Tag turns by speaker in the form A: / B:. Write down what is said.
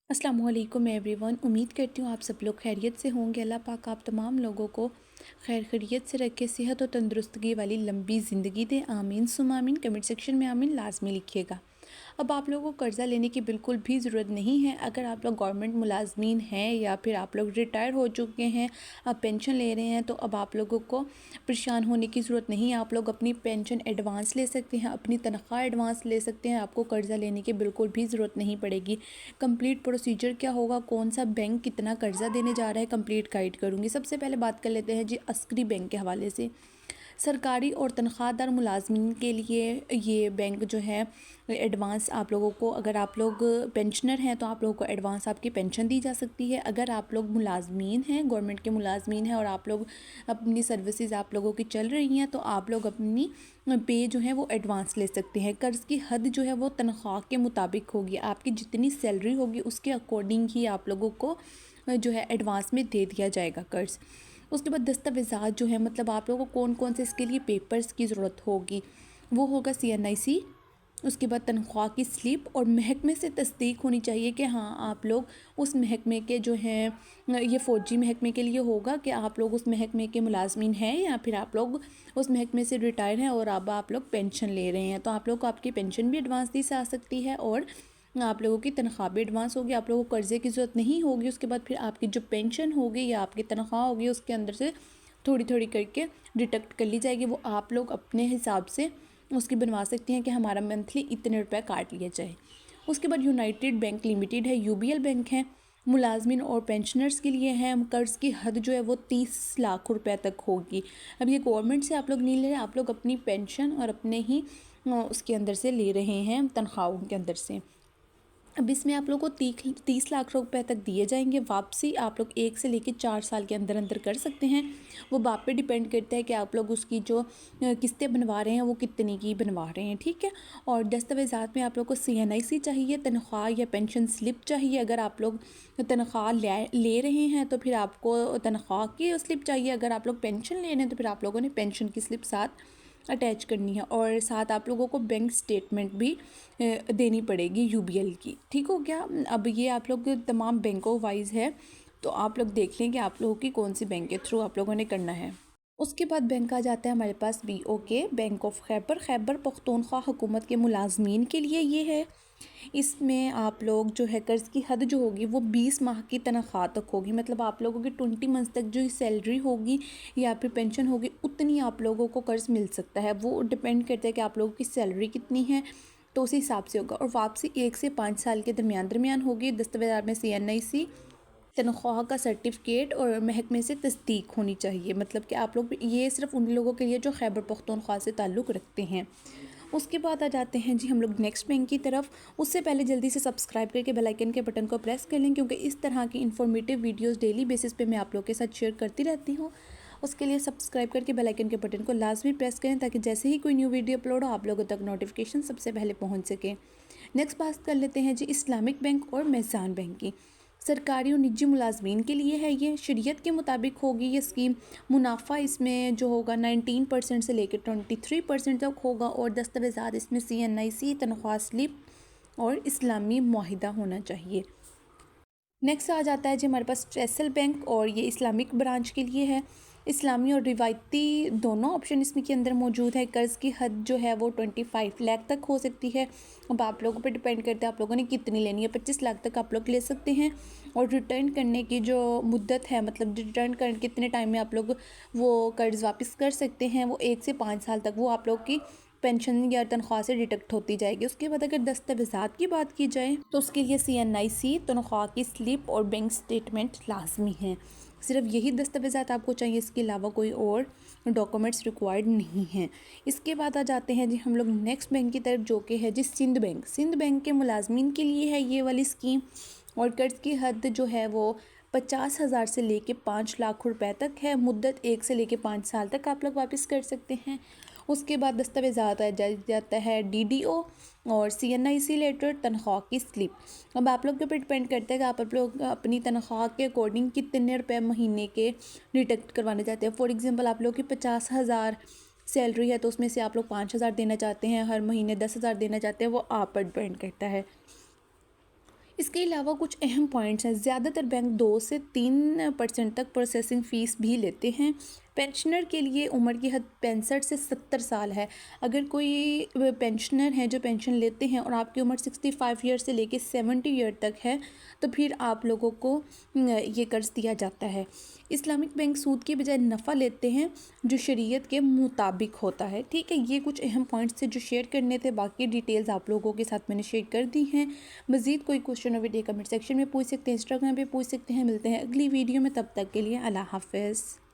A: अस्सलाम वालेकुम एवरीवन। उम्मीद करती हूँ आप सब लोग खैरियत से होंगे। अल्लाह पाक आप तमाम लोगों को खैर खैरियत से रखे, सेहत और तंदुरुस्तगी वाली लंबी ज़िंदगी दे। आमीन सुम आमीन। कमेंट सेक्शन में आमीन लाजमी लिखिएगा। अब आप लोगों को कर्ज़ा लेने की बिल्कुल भी ज़रूरत नहीं है। अगर आप लोग गवर्नमेंट मुलाजमीन हैं या फिर आप लोग रिटायर हो चुके हैं, आप पेंशन ले रहे हैं, तो अब आप लोगों को परेशान होने की ज़रूरत नहीं है। आप लोग अपनी पेंशन एडवांस ले सकते हैं, अपनी तनख्वाह एडवांस ले सकते हैं। आपको कर्ज़ा लेने की बिल्कुल भी ज़रूरत नहीं पड़ेगी। कंप्लीट प्रोसीजर क्या होगा, कौन सा बैंक कितना कर्ज़ा देने जा रहा है, कंप्लीट गाइड करूँगी। सबसे पहले बात कर लेते हैं जी अस्करी बैंक के हवाले से। सरकारी और तनख्वाहदार मुलाजमीन के लिए ये बैंक जो है एडवांस आप लोगों को, अगर आप लोग पेंशनर हैं तो आप लोगों को एडवांस आपकी पेंशन दी जा सकती है। अगर आप लोग मुलाजमीन हैं, गवर्नमेंट के मुलाजमीन हैं और आप लोग अपनी सर्विसेज आप लोगों की चल रही हैं, तो आप लोग अपनी पे जो है वो एडवांस ले सकते हैं। कर्ज़ की हद जो है वो तनख्वाह के मुताबिक होगी। आपकी जितनी सैलरी होगी उसके अकॉर्डिंग ही आप लोगों को जो है एडवांस में दे दिया जाएगा कर्ज़। उसके बाद दस्तावेज़ात जो है, मतलब आप लोगों को कौन कौन से इसके लिए पेपर्स की ज़रूरत होगी, वो होगा CNIC। उसके बाद तनख्वाह की स्लिप और महकमे से तस्दीक होनी चाहिए कि हाँ आप लोग उस महकमे के जो हैं, ये फ़ौजी महकमे के लिए होगा कि आप लोग उस महकमे के मुलाजमीन हैं या फिर आप लोग उस महकमे से रिटायर हैं और अब आप लोग पेंशन ले रहे हैं, तो आप लोग को आपकी पेंशन भी एडवांस दी जा सकती है और आप लोगों की तनख्वाह भी एडवांस होगी। आप लोगों को कर्ज़े की ज़रूरत नहीं होगी। उसके बाद फिर आपकी जो पेंशन होगी या आपकी तनख्वाह होगी उसके अंदर से थोड़ी थोड़ी करके डिडक्ट कर ली जाएगी। वो आप लोग अपने हिसाब से उसकी बनवा सकती हैं कि हमारा मंथली इतने रुपए काट लिया जाए। उसके बाद यूनाइटेड बैंक लिमिटेड है, UBL बैंक है, मुलाजमिन और पेंशनर्स के लिए है। कर्ज़ की हद जो है वो 30 लाख रुपए तक होगी। अब ये गवर्नमेंट से आप लोग नहीं ले रहे, आप लोग अपनी पेंशन और अपने ही उसके अंदर से ले रहे हैं, तनख्वाहों के अंदर से। अब इसमें आप लोग को 30 लाख रुपए तक दिए जाएंगे। वापसी आप लोग 1 से लेकर 4 साल के अंदर अंदर कर सकते हैं। वो बाप पे डिपेंड करता है कि आप लोग उसकी जो किस्तें बनवा रहे हैं वो कितने की बनवा रहे हैं, ठीक है। और दस्तावेज़ात में आप लोग को CNIC चाहिए, तनख्वाह या पेंशन स्लिप चाहिए। अगर आप लोग तनख्वाह ले रहे हैं तो फिर आपको तनख्वाह की स्लिप चाहिए। अगर आप लोग पेंशन ले रहे हैं तो फिर आप लोगों ने पेंशन की स्लिप साथ अटैच करनी है और साथ आप लोगों को बैंक स्टेटमेंट भी देनी पड़ेगी UBL की, ठीक हो गया। अब ये आप लोग तमाम बैंकों वाइज है, तो आप लोग देख लें कि आप लोगों की कौन सी बैंक के थ्रू आप लोगों ने करना है। उसके बाद बैंक आ जाता है हमारे पास BOK, bank of Khyber. Khyber Pakhtunkhwa हुकूमत के मुलाजमीन के लिए ये है। इसमें आप लोग जो है कर्ज़ की हद जो होगी वो 20 माह की तनख्वाह तक होगी। मतलब आप लोगों की 20 मंथ तक जो सैलरी होगी या फिर पेंशन होगी उतनी आप लोगों को कर्ज़ मिल सकता है। वो डिपेंड करता है कि आप लोगों की सैलरी कितनी है, तो उसी हिसाब से होगा। और वापसी 1 से 5 साल के दरमियान होगी। दस्तावेज़ात में CNIC, तनख्वाह का सर्टिफिकेट और महकमे से तस्दीक होनी चाहिए। मतलब कि आप लोग, ये सिर्फ उन लोगों के लिए जो खैबर पख्तूनख्वा से ताल्लुक़ रखते हैं। उसके बाद आ जाते हैं जी हम लोग नेक्स्ट बैंक की तरफ। उससे पहले जल्दी से सब्सक्राइब करके बेल आइकन के बटन को प्रेस कर लें, क्योंकि इस तरह की इन्फॉर्मेटिव वीडियोस डेली बेसिस पे मैं आप लोग के साथ शेयर करती रहती हूँ। उसके लिए सब्सक्राइब करके बेल आइकन के बटन को लाजमी प्रेस करें ताकि जैसे ही कोई न्यू वीडियो अपलोड हो आप लोगों तक नोटिफिकेशन सबसे पहले पहुँच सके। नेक्स्ट बात कर लेते हैं जी इस्लामिक बैंक और मेज़ान बैंक की। सरकारी और निजी मुलाजमीन के लिए है ये। शरीयत के मुताबिक होगी ये स्कीम। मुनाफा इसमें जो होगा 19% से लेकर 23% तक होगा और दस्तावेज़ात इसमें CNIC, तनख्वाह स्लिप और इस्लामी मुआहिदा होना चाहिए। नेक्स्ट आ जाता है जी हमारे पास फैसल बैंक, और ये इस्लामिक ब्रांच के लिए है। इस्लामी और रिवायती दोनों ऑप्शन इसमें के अंदर मौजूद है। कर्ज़ की हद जो है वो 25 लाख तक हो सकती है। अब आप लोगों पर डिपेंड करता है आप लोगों ने कितनी लेनी है। 25 लाख तक आप लोग ले सकते हैं। और रिटर्न करने की जो मुद्दत है, मतलब रिटर्न कर कितने टाइम में आप लोग वो कर्ज़ वापस कर सकते हैं, वो 1 से 5 साल तक वो आप लोग की पेंशन या तनख्वाह से डिडक्ट होती जाएगी। उसके बाद अगर दस्तावेज़ात की बात की जाए तो उसके लिए CNIC, तनख्वाह की स्लिप और बैंक स्टेटमेंट लाजमी हैं। सिर्फ यही दस्तावेज़ात आपको चाहिए, इसके अलावा कोई और डॉक्यूमेंट्स रिक्वायर्ड नहीं हैं। इसके बाद आ जाते हैं जी हम लोग नेक्स्ट बैंक की तरफ, जो कि है जी सिंध बैंक। सिंध बैंक के मुलाजमीन के लिए है ये वाली स्कीम। और कर्ज़ की हद जो है वो 50,000 से लेके 5 लाख रुपए तक है। मुद्दत 1 से लेके 5 साल तक आप लोग वापस कर सकते हैं। उसके बाद दस्तावेज़ात आ जाता है DDO और CNIC लेटर, तनख्वाह की स्लिप। अब आप लोग के ऊपर डिपेंड करता है कि आप लोग अपनी तनख्वाह के अकॉर्डिंग कितने रुपए महीने के डिडक्ट करवाने चाहते हैं। फॉर एग्जांपल आप लोग की 50,000 सैलरी है तो उसमें से आप लोग 5,000 देना चाहते हैं, हर महीने 10,000 देना चाहते हैं, वो आप पर डिपेंड करता है। इसके अलावा कुछ अहम पॉइंट्स हैं। ज़्यादातर बैंक 2 से 3% तक प्रोसेसिंग फ़ीस भी लेते हैं। पेंशनर के लिए उम्र की हद 65 से 70 साल है। अगर कोई पेंशनर हैं जो पेंशन लेते हैं और आपकी उम्र 65 ईयर से लेके 70 ईयर तक है, तो फिर आप लोगों को ये कर्ज़ दिया जाता है। इस्लामिक बैंक सूद की बजाय नफ़ा लेते हैं जो शरीयत के मुताबिक होता है। ठीक है, ये कुछ अहम पॉइंट्स थे जो शेयर करने थे। बाकी डिटेल्स आप लोगों के साथ मैंने शेयर कर दी हैं। मज़ीद कोई क्वेश्चन और वीडियो कमेंट सेक्शन में पूछ सकते हैं, इंस्टाग्राम पे पूछ सकते हैं। मिलते हैं अगली वीडियो में, तब तक के लिए अल्लाह हाफ़िज़।